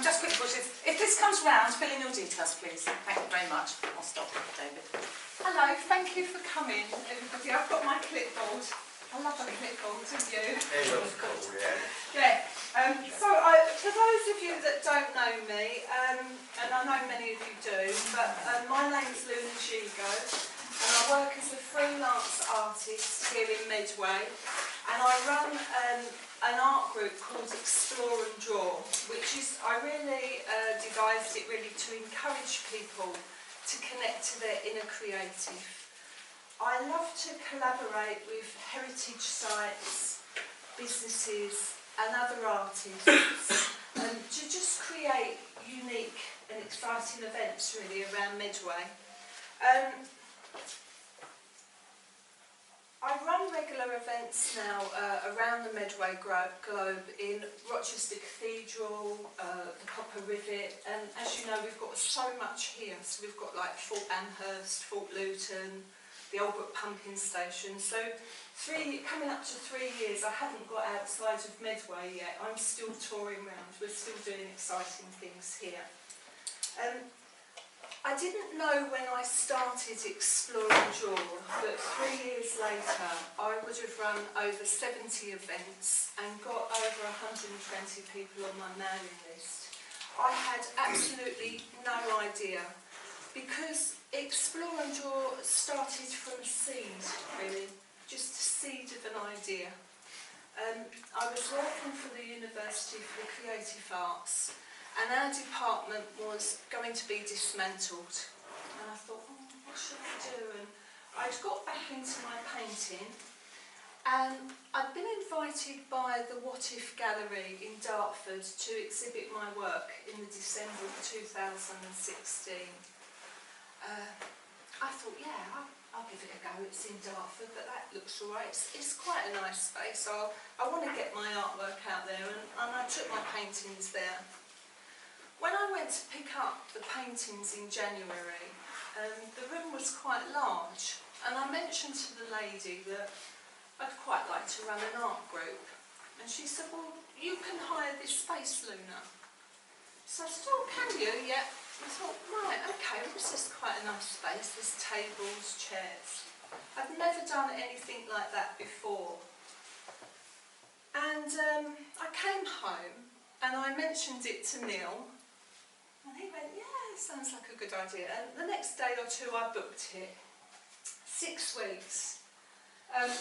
Just quick questions. If this comes round, fill in your details, please. Thank you very much. I'll stop, David. Hello, thank you for coming, everybody. I've got my clipboard. I love a clipboard, don't you? Yeah. For those of you that don't know me, and I know many of you do, but my name's Zsigo, and I work as a freelance artist here in Medway, and I run an art group called Explore and Draw, which is, I really devised it really to encourage people to connect to their inner creative. I love to collaborate with heritage sites, businesses and other artists to just create unique and exciting events really around Medway. I run regular events now around the Medway globe in Rochester Cathedral, the Copper Rivet, and as you know we've got so much here. So we've got like Fort Amherst, Fort Luton, the Albert Pumping Station. So coming up to 3 years I haven't got outside of Medway yet. I'm still touring around, we're still doing exciting things here. I didn't know when I started Explore and Draw that 3 years later I would have run over 70 events and got over 120 people on my mailing list. I had absolutely no idea, because Explore and Draw started from a seed, really, just a seed of an idea. I was working for the University for the Creative Arts, and our department was going to be dismantled. And I thought, what should I do? And I'd got back into my painting, and I'd been invited by the What If Gallery in Dartford to exhibit my work in the December of 2016. I thought, yeah, I'll give it a go. It's in Dartford, but that looks all right. It's quite a nice space. So I want to get my artwork out there, and I took my paintings there. When I went to pick up the paintings in January, the room was quite large, and I mentioned to the lady that I'd quite like to run an art group. And she said, well, you can hire this space, Luna. So I said, oh, can you? Yeah. I thought, right, okay, well, this is quite a nice space. There's tables, chairs. I've never done anything like that before. And I came home, and I mentioned it to Neil. And he went, yeah, sounds like a good idea. And the next day or two I booked it. 6 weeks. And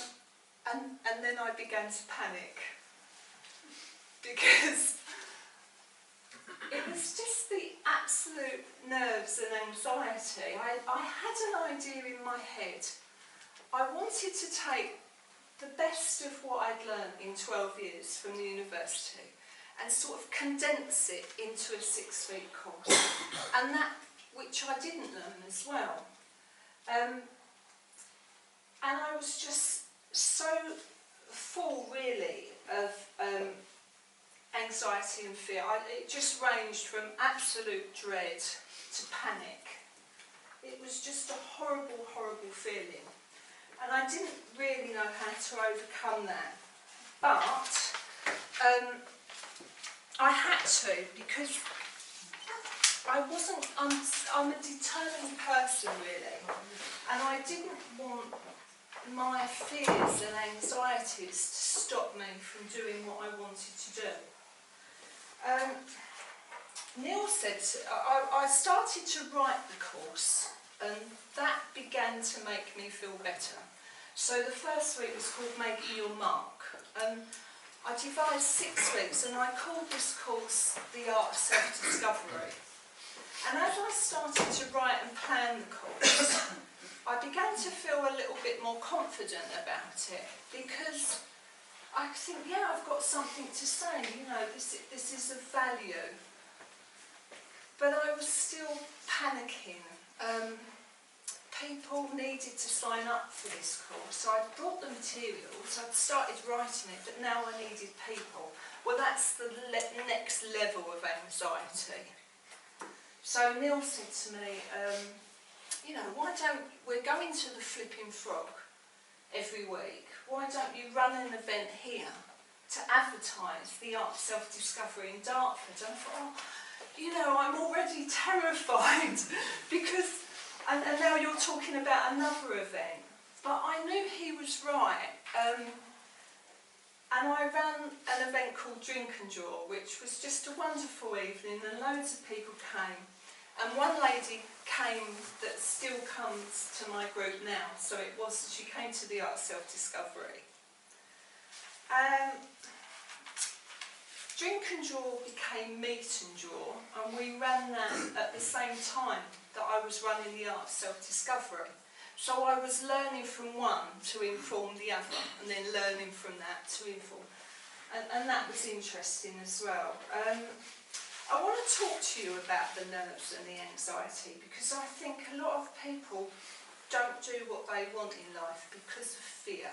then I began to panic. Because it was just the absolute nerves and anxiety. I had an idea in my head. I wanted to take the best of what I'd learned in 12 years from the university and sort of condense it into a 6-week course, and that which I didn't learn as well. And I was just so full, really, of anxiety and fear. It just ranged from absolute dread to panic. It was just a horrible, horrible feeling. And I didn't really know how to overcome that. But I had to, because I'm a determined person, really, and I didn't want my fears and anxieties to stop me from doing what I wanted to do. Neil said, I started to write the course, and that began to make me feel better. So the first week was called Making Your Mark. I devised 6 weeks, and I called this course The Art of Self-Discovery. And as I started to write and plan the course, I began to feel a little bit more confident about it, because I think, yeah, I've got something to say, you know, this is of value. But I was still panicking. People needed to sign up for this course, so I'd brought the materials, I'd started writing it, but now I needed people. Well, that's the next level of anxiety. So Neil said to me, you know, we're going to the Flipping Frog every week, why don't you run an event here to advertise the Art of Self-Discovery in Dartford? And I thought, oh, you know, I'm already terrified because, and now you're talking about another event, but I knew he was right. And I ran an event called Drink and Draw, which was just a wonderful evening, and loads of people came. And one lady came that still comes to my group now, so she came to the Art Self-Discovery. Drink and Draw became Meet and Draw, and we ran that at the same time that I was running the Art Self-Discovery. So I was learning from one to inform the other, and then learning from that to inform. And that was interesting as well. I want to talk to you about the nerves and the anxiety, because I think a lot of people don't do what they want in life because of fear.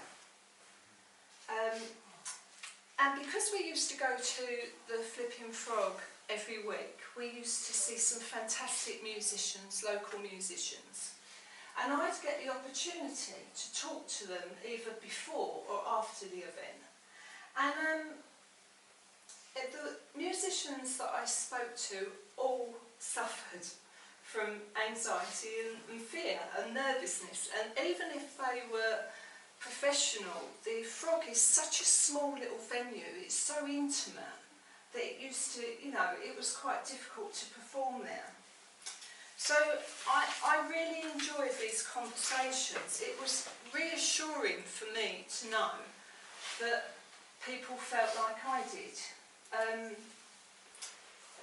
And because we used to go to the Flipping Frog every week, we used to see some fantastic musicians, local musicians. And I'd get the opportunity to talk to them either before or after the event. And the musicians that I spoke to all suffered from anxiety and fear and nervousness. And even if they were professional, the Frog is such a small little venue, it's so intimate that it used to, you know, it was quite difficult to perform there. So I really enjoyed these conversations. It was reassuring for me to know that people felt like I did.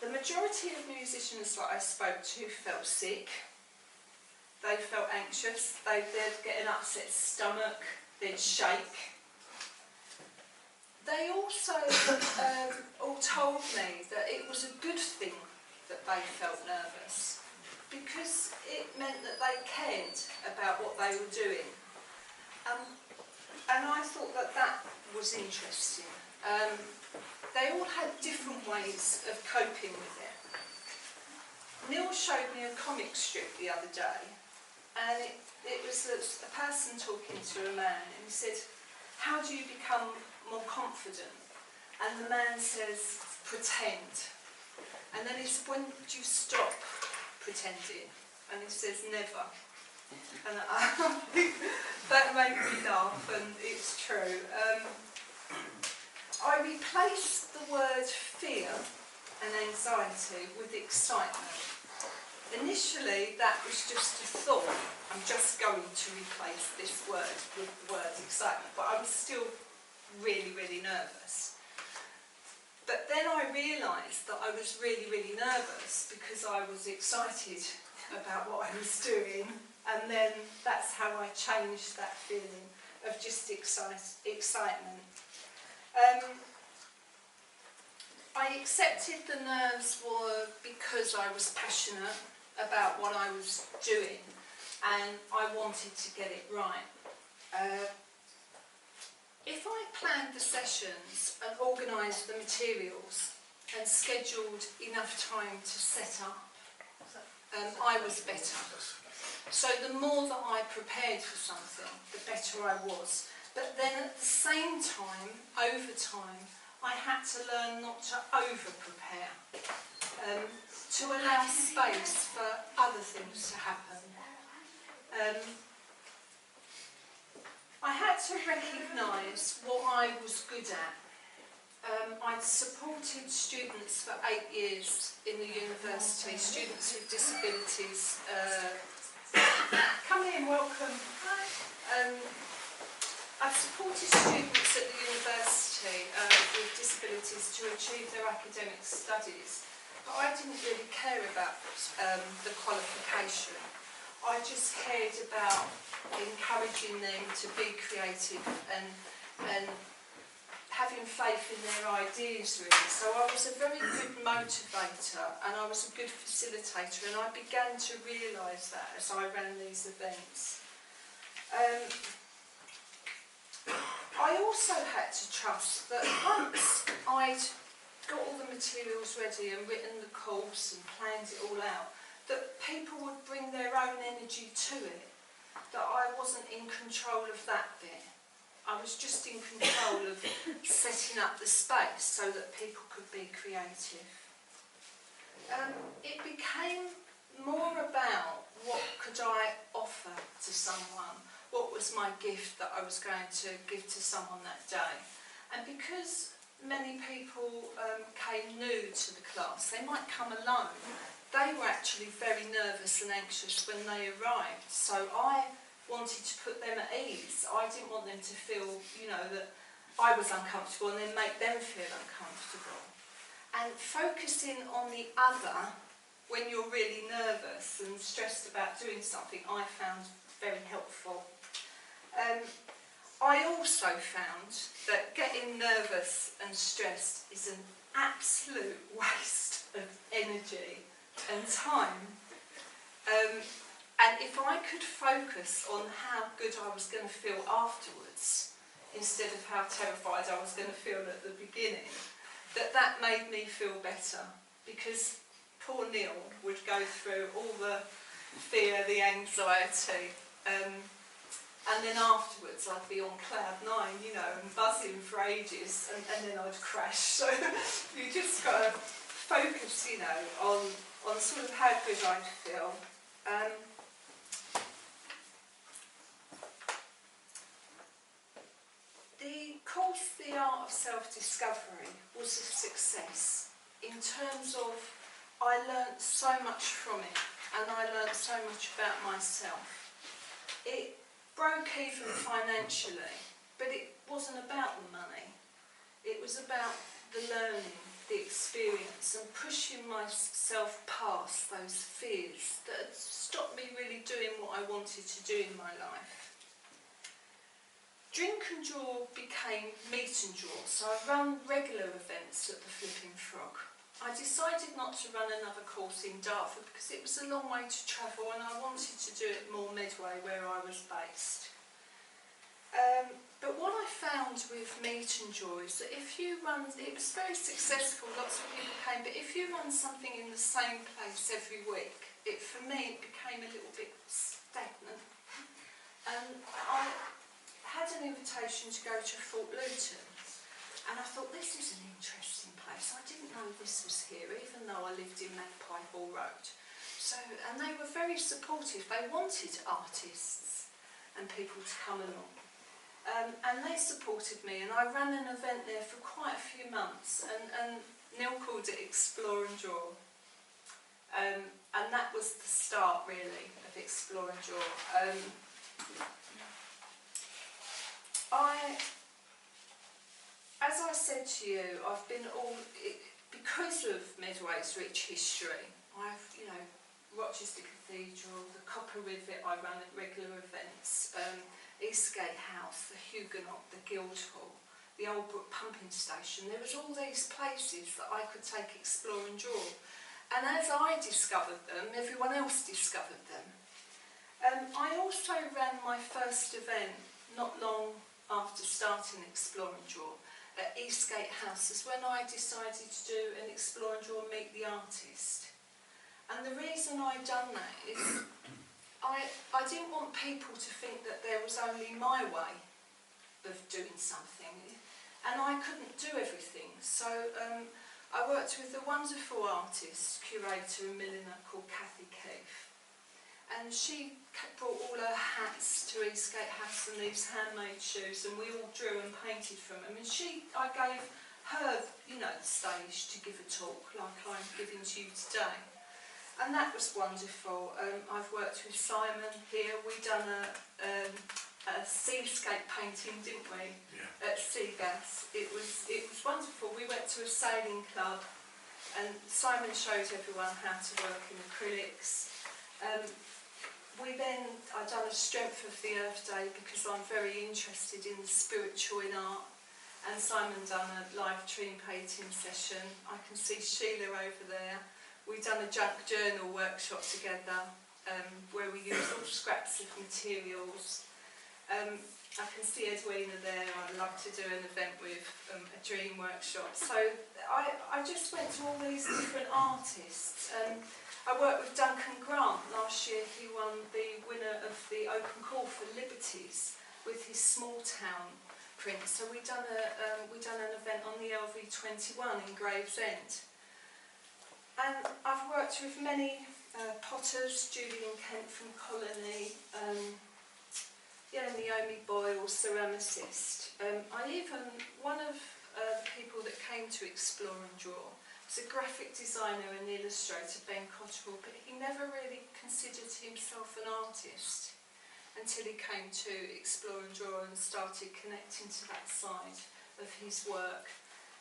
The majority of musicians that I spoke to felt sick. They felt anxious. They'd get an upset stomach. They'd shake. They also all told me that it was a good thing that they felt nervous, because it meant that they cared about what they were doing. And I thought that that was interesting. They all had different ways of coping with it. Neil showed me a comic strip the other day, and it was a person talking to a man, and he said, "How do you become more confident?" And the man says, "Pretend." And then he said, "When do you stop pretending?" And he says, "Never." And I think that made me laugh, and it's true. I replaced the word fear and anxiety with excitement. Initially, that was just a thought. I'm just going to replace this word with the word excitement, but I was still really, really nervous. But then I realised that I was really, really nervous because I was excited about what I was doing, and then that's how I changed that feeling of just excitement. I accepted the nerves were because I was passionate about what I was doing, and I wanted to get it right. If I planned the sessions and organised the materials and scheduled enough time to set up, I was better. So the more that I prepared for something, the better I was. But then at the same time, over time, I had to learn not to over-prepare, to allow space for other things to happen. I had to recognise what I was good at. I'd supported students for 8 years in the university, students with disabilities. Come in, welcome. I've supported students at the university with disabilities to achieve their academic studies, but I didn't really care about the qualification. I just cared about encouraging them to be creative and having faith in their ideas, really. So I was a very good motivator, and I was a good facilitator, and I began to realise that as I ran these events. I also had to trust that once I'd got all the materials ready and written the course and planned it all out, that people would bring their own energy to it, that I wasn't in control of that bit. I was just in control of setting up the space so that people could be creative. it became more about what could I offer to someone, what was my gift that I was going to give to someone that day. And because many people came new to the class, they might come alone, they were actually very nervous and anxious when they arrived. So I wanted to put them at ease. I didn't want them to feel, you know, that I was uncomfortable and then make them feel uncomfortable. And focusing on the other when you're really nervous and stressed about doing something, I found very helpful. I also found that getting nervous and stressed is an absolute waste of energy and time. And if I could focus on how good I was going to feel afterwards, instead of how terrified I was going to feel at the beginning, that made me feel better. Because poor Neil would go through all the fear, the anxiety, and then afterwards I'd be on cloud 9, you know, and buzzing for ages, and then I'd crash. So you just got to focus, you know, on sort of how good I'd feel. The course, The Art of Self-Discovery, was a success in terms of I learnt so much from it, and I learnt so much about myself. It broke even financially, but it wasn't about the money. It was about the learning, the experience, and pushing myself past those fears that had stopped me really doing what I wanted to do in my life. Drink and Draw became Meet and Draw, so I run regular events at the Flipping Frog. I decided not to run another course in Dartford because it was a long way to travel and I wanted to do it more Medway where I was based. But what I found with Meet and Draw is that if you run, it was very successful, lots of people came, but if you run something in the same place every week, for me it became a little bit stagnant. And I had an invitation to go to Fort Luton, and I thought, this is an interesting place. I didn't know this was here, even though I lived in Magpie Hall Road. So, and they were very supportive. They wanted artists and people to come along. And they supported me, and I ran an event there for quite a few months, and Neil called it Explore and Draw. And that was the start, really, of Explore and Draw. As I said to you, I've been because of Medway's rich history, I've, you know, Rochester Cathedral, the Copper Rivet, I run at regular events, Eastgate House, the Huguenot, the Guildhall, the Old Brook Pumping Station. There was all these places that I could take Explore and Draw. And as I discovered them, everyone else discovered them. I also ran my first event not long after starting Explore and Draw at Eastgate House, is when I decided to do an Explore and Draw Meet the Artist. And the reason I done that is I didn't want people to think that there was only my way of doing something, and I couldn't do everything. So I worked with a wonderful artist, curator and milliner called Kathy Keefe, and she brought all her hats to Eastgate House and these handmade shoes, and we all drew and painted from them. And I gave her, you know, the stage to give a talk like I'm giving to you today. And that was wonderful. I've worked with Simon here. We done a seascape painting, didn't we? Yeah. At Seagas. It was wonderful. We went to a sailing club, and Simon showed everyone how to work in acrylics. I done a Strength of the Earth Day because I'm very interested in the spiritual in art. And Simon done a live tree painting session. I can see Sheila over there. We've done a junk journal workshop together where we used all scraps of materials. I can see Edwina there. I'd love to do an event with a dream workshop. So I just went to all these different artists. I worked with Duncan Grant last year. He won the winner of the Open Call for Liberties with his small town print. So we done an event on the LV21 in Gravesend. And I've worked with many potters, Julian Kent from Colony, Naomi Boyle, ceramicist. One of the people that came to Explore and Draw was a graphic designer and illustrator, Ben Cotterill, but he never really considered himself an artist until he came to Explore and Draw and started connecting to that side of his work.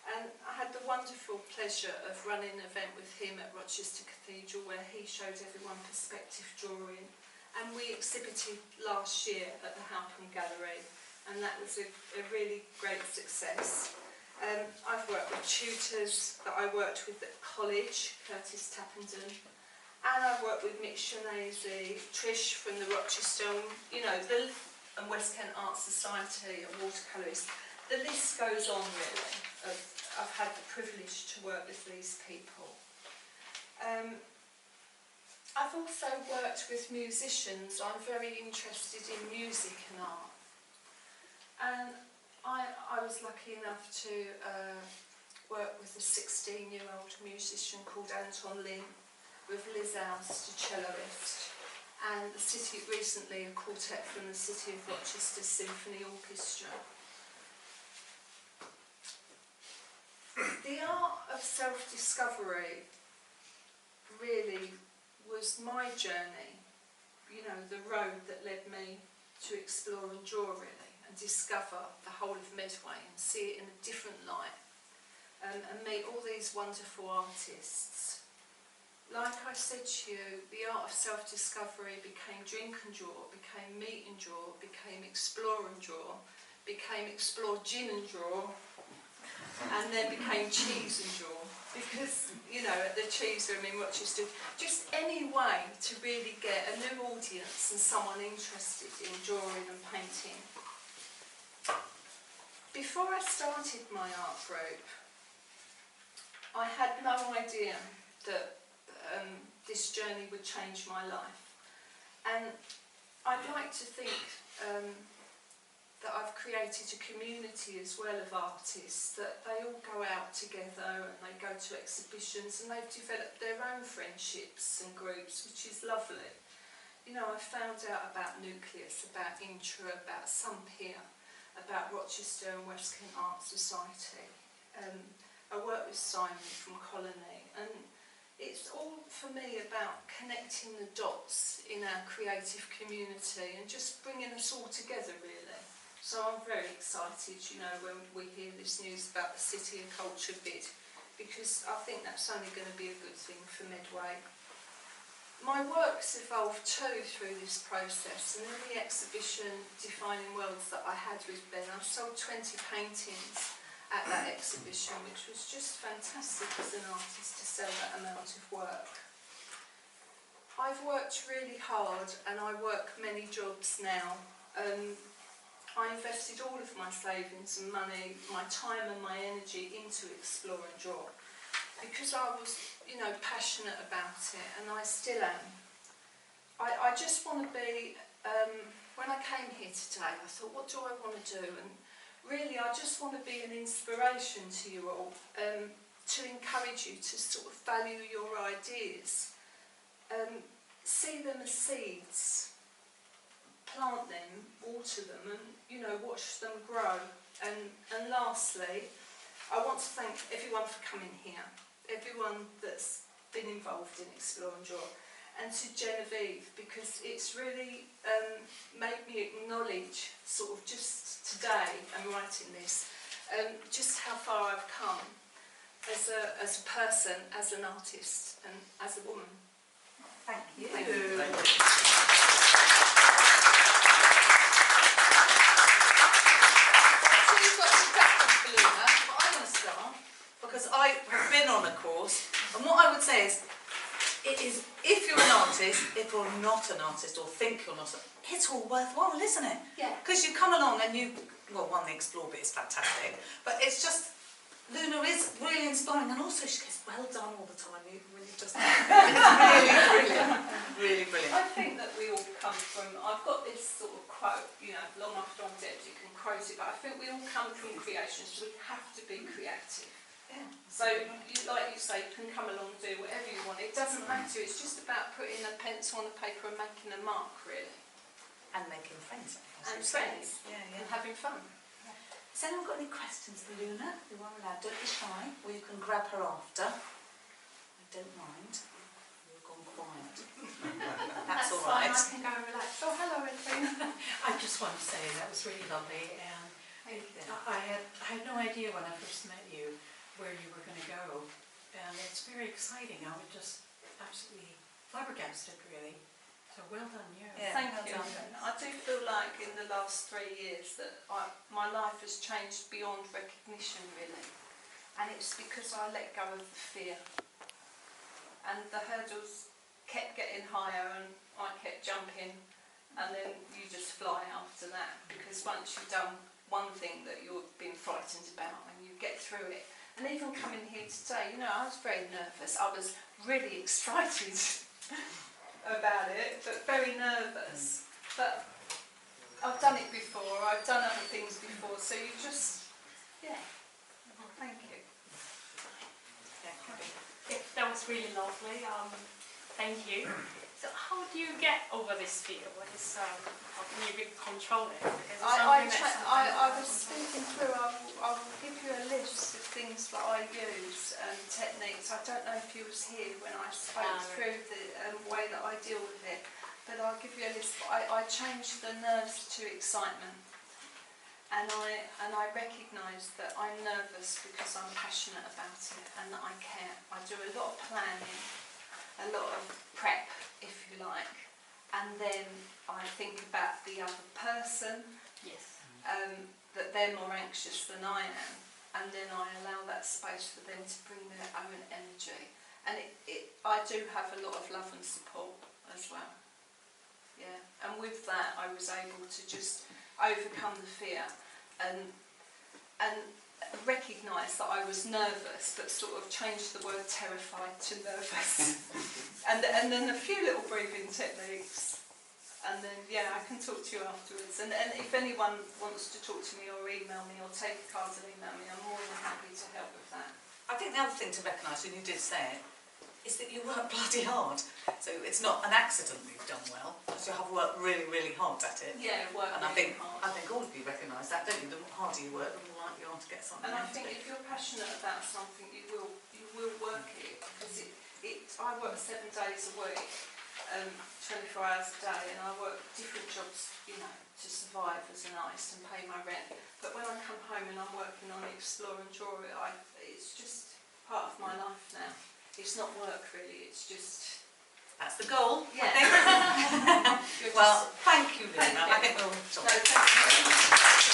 And I had the wonderful pleasure of running an event with him at Rochester Cathedral where he showed everyone perspective drawing. And we exhibited last year at the Chatham Gallery, and that was a really great success. I've worked with tutors that I worked with at college, Curtis Tappenden, and I've worked with Mick Shanese, Trish from the Rochester, and West Kent Art Society and watercolourists. The list goes on really. I've had the privilege to work with these people. I've also worked with musicians. I'm very interested in music and art. And I was lucky enough to work with a 16-year-old musician called Anton Lin, with Liz Oust, a celloist, and recently a quartet from the City of Rochester Symphony Orchestra. The art of self-discovery really was my journey, the road that led me to explore and draw really, and discover the whole of Medway and see it in a different light, and meet all these wonderful artists. Like I said to you, the art of self-discovery became drink and draw, became meet and draw, became explore and draw, became explore gin and draw, and then became cheese and draw, because at the cheese room in Rochester, just any way to really get a new audience and someone interested in drawing and painting. Before I started my art group, I had no idea that this journey would change my life, and I'd like to think that I've created a community as well of artists, that they all go out together and they go to exhibitions and they've developed their own friendships and groups, which is lovely. I found out about Nucleus, about Intra, about Sunpier, about Rochester and West Kent Art Society. I work with Simon from Colony, and it's all for me about connecting the dots in our creative community and just bringing us all together really. So I'm very excited, when we hear this news about the City of Culture bid, because I think that's only going to be a good thing for Medway. My work's evolved too through this process, and in the exhibition Defining Worlds that I had with Ben, I sold 20 paintings at that exhibition, which was just fantastic as an artist to sell that amount of work. I've worked really hard, and I work many jobs now. I invested all of my savings and money, my time and my energy into Explore and Draw, because I was, passionate about it, and I still am. I just want to be, when I came here today, I thought, what do I want to do? And really, I just want to be an inspiration to you all, to encourage you to sort of value your ideas, see them as seeds, plant them, water them, and watch them grow. And lastly, I want to thank everyone for coming here, everyone that's been involved in Explore and Draw, and to Genevieve, because it's really made me acknowledge, sort of just today and writing this, just how far I've come as a person, as an artist, and as a woman. Thank you. Thank you. Thank you. So you've got some questions for Luna, but I want to start because I have been on a course, and what I would say is, it is, if you're an artist, if you're not an artist, or think you're not, it's all worthwhile, isn't it? Yeah. Because you come along and you, well, the explore bit is fantastic, but it's just, Luna is really inspiring, and also she goes, well done all the time, even when you've just, it's really brilliant, really brilliant. I think that we all come from, I've got this sort of quote, long after I'm dead, you can quote it, but I think we all come from creation, so we have to be creative. Yeah. So, like you say, you can come along and do whatever you want. It doesn't matter. It's just about putting a pencil on the paper and making a mark, really. And making friends. And friends. Yeah, And having fun. Has anyone got any questions for Luna? You are allowed. Don't be shy. Or you can grab her after. I don't mind. You've gone quiet. That's all right. I can go and relax. Oh, hello, Edwina. I just want to say that was really lovely, and I had no idea when I first met you where you were going to go, and it's very exciting. I was just absolutely flabbergasted, really. So well done, you. Yeah, Thank well you. done. I do feel like in the last 3 years that my life has changed beyond recognition, really. And it's because I let go of the fear. And the hurdles kept getting higher and I kept jumping, and then you just fly after that, because once you've done one thing that you've been frightened about and you get through it. And even coming here today, you know, I was very nervous. I was really excited about it, but very nervous. But I've done it before, I've done other things before, so you just, yeah, thank you. Yeah, that was really lovely. Thank you. So how do you get over this fear? What is how can you really control it? Because it's I was thinking through. I will give you a list of things that I use and techniques. I don't know if you was here when I spoke through the way that I deal with it, but I'll give you a list. I changed the nerves to excitement. And I recognise that I'm nervous because I'm passionate about it and that I care. I do a lot of planning, a lot of prep, if you like, and then I think about the other person, yes, that they're more anxious than I am, and then I allow that space for them to bring their own energy. And I do have a lot of love and support as well. Yeah, and with that I was able to just overcome the fear and recognise that I was nervous, but sort of changed the word terrified to nervous. and then a few little breathing techniques, and then yeah, I can talk to you afterwards. And if anyone wants to talk to me or email me or take a card and email me, I'm more than happy to help with that. I think the other thing to recognise, when you did say it, is that you work bloody hard. So it's not an accident that you've done well, because you have worked really, really hard at it. Yeah, work And really hard. I think all of you recognise that, don't you? The harder you work, the more likely you are to get something And I out think of it. if you're passionate about something, you will work it, because I work 7 days a week, 24 hours a day, and I work different jobs, you know, to survive as an artist and pay my rent. But when I come home and I'm working on Explore and Draw, it's just part of my life now. It's not work really, it's just... That's the goal, Yeah. I think. Well, thank you, Luna. Thank you. I think we'll... No, thank you.